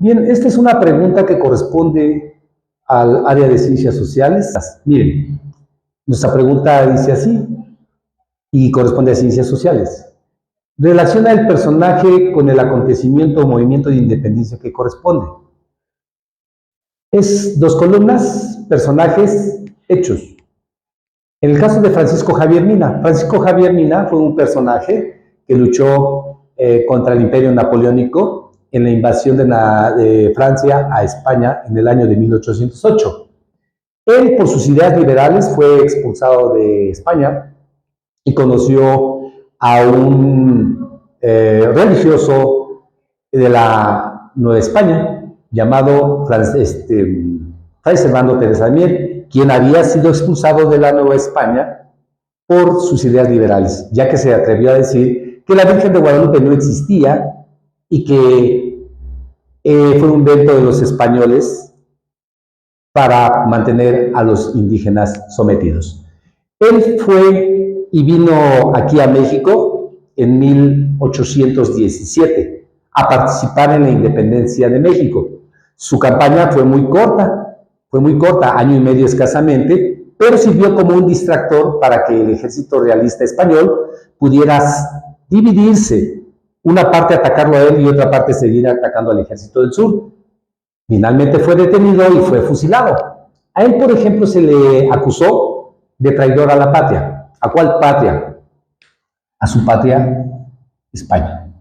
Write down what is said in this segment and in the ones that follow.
Bien, esta es una pregunta que corresponde al área de ciencias sociales. Miren, nuestra pregunta dice así y corresponde a ciencias sociales. Relaciona el personaje con el acontecimiento o movimiento de independencia que corresponde. Es dos columnas, personajes, hechos. En el caso de Francisco Javier Mina fue un personaje que luchó contra el Imperio Napoleónico en la invasión de Francia a España en el año de 1808. Él, por sus ideas liberales, fue expulsado de España y conoció a un religioso de la Nueva España llamado Fray Servando Teresa de Mier, quien había sido expulsado de la Nueva España por sus ideas liberales, ya que se atrevió a decir que la Virgen de Guadalupe no existía y que fue un invento de los españoles para mantener a los indígenas sometidos. Él fue y vino aquí a México en 1817 a participar en la independencia de México. Su campaña fue muy corta, año y medio escasamente, pero sirvió como un distractor para que el ejército realista español pudiera dividirse, una parte atacarlo a él y otra parte seguir atacando al ejército del sur. Finalmente fue detenido y fue fusilado. A él, por ejemplo, se le acusó de traidor a la patria. ¿A cuál patria? A su patria, España.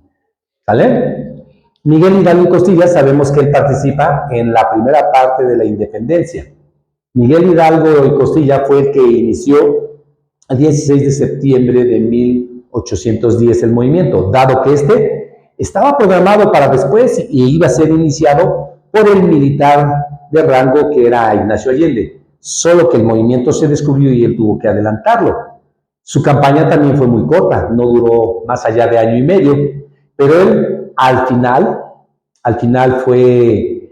¿Sale? Miguel Hidalgo y Costilla, sabemos que él participa en la primera parte de la independencia. Miguel Hidalgo y Costilla fue el que inició el 16 de septiembre de 1810 el movimiento, dado que este estaba programado para después y iba a ser iniciado por el militar de rango que era Ignacio Allende, solo que el movimiento se descubrió y él tuvo que adelantarlo. Su campaña también fue muy corta, no duró más allá de año y medio, pero él al final fue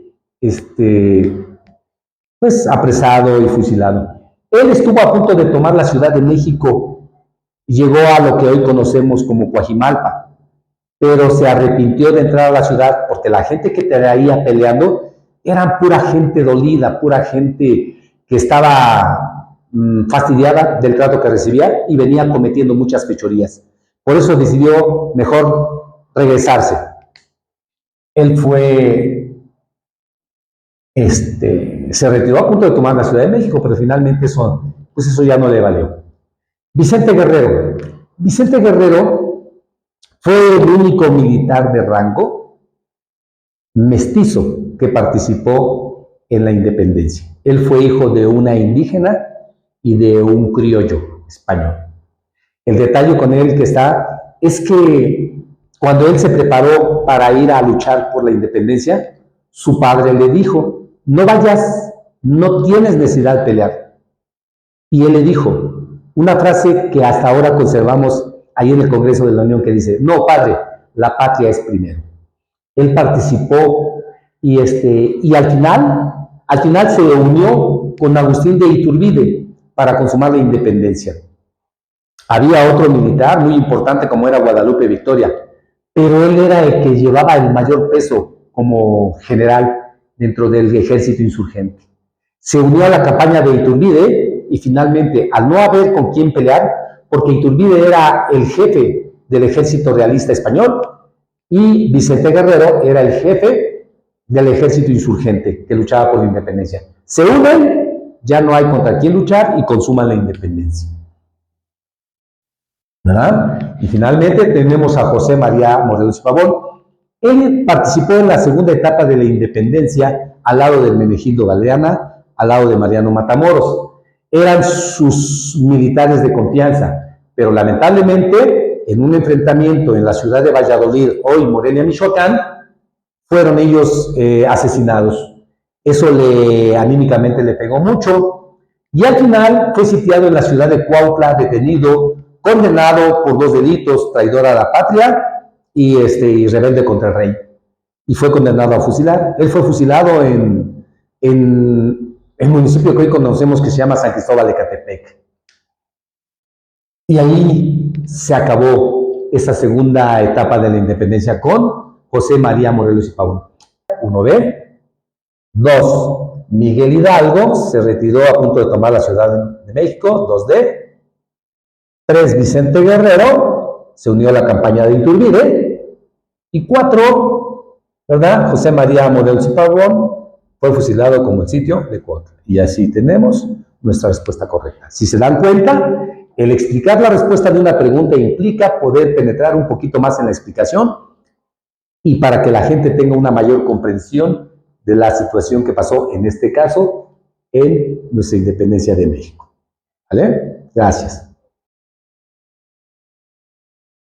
pues apresado y fusilado. Él estuvo a punto de tomar la Ciudad de México y llegó a lo que hoy conocemos como Coajimalpa, pero se arrepintió de entrar a la ciudad porque la gente que traía peleando eran pura gente dolida, pura gente que estaba fastidiada del trato que recibía y venía cometiendo muchas fechorías. Por eso decidió mejor regresarse. Él se retiró a punto de tomar la Ciudad de México, pero finalmente eso ya no le valió. Vicente Guerrero. Vicente Guerrero fue el único militar de rango mestizo que participó en la independencia. Él fue hijo de una indígena y de un criollo español. El detalle con él que está es que cuando él se preparó para ir a luchar por la independencia, su padre le dijo, no vayas, no tienes necesidad de pelear. Y él le dijo una frase que hasta ahora conservamos ahí en el Congreso de la Unión que dice, no padre, la patria es primero. Él participó y al final se unió con Agustín de Iturbide para consumar la independencia. Había otro militar muy importante como era Guadalupe Victoria, pero él era el que llevaba el mayor peso como general dentro del ejército insurgente. Se unió a la campaña de Iturbide y finalmente, al no haber con quién pelear, porque Iturbide era el jefe del ejército realista español y Vicente Guerrero era el jefe del ejército insurgente que luchaba por la independencia. Se unen, ya no hay contra quién luchar y consuman la independencia. ¿Verdad? Y finalmente tenemos a José María Morelos y Pavón. Él participó en la segunda etapa de la independencia al lado de Hermenegildo Galeana, al lado de Mariano Matamoros. Eran sus militares de confianza, pero lamentablemente en un enfrentamiento en la ciudad de Valladolid, hoy Morelia, Michoacán, fueron ellos asesinados. Eso anímicamente le pegó mucho y al final fue sitiado en la ciudad de Cuautla, detenido, condenado por 2 delitos, traidor a la patria y rebelde contra el rey. Y fue condenado a fusilar. Él fue fusilado en el municipio que hoy conocemos que se llama San Cristóbal de Catepec. Y ahí se acabó esa segunda etapa de la independencia con José María Morelos y Pavón. 1B. 2. Miguel Hidalgo se retiró a punto de tomar la Ciudad de México, 2D. 3. Vicente Guerrero se unió a la campaña de Iturbide. Y 4, ¿verdad? José María Morelos y Pavón fue fusilado como el sitio de Cuautla. Y así tenemos nuestra respuesta correcta. Si se dan cuenta, el explicar la respuesta de una pregunta implica poder penetrar un poquito más en la explicación y para que la gente tenga una mayor comprensión de la situación que pasó, en este caso, en nuestra independencia de México. ¿Vale? Gracias.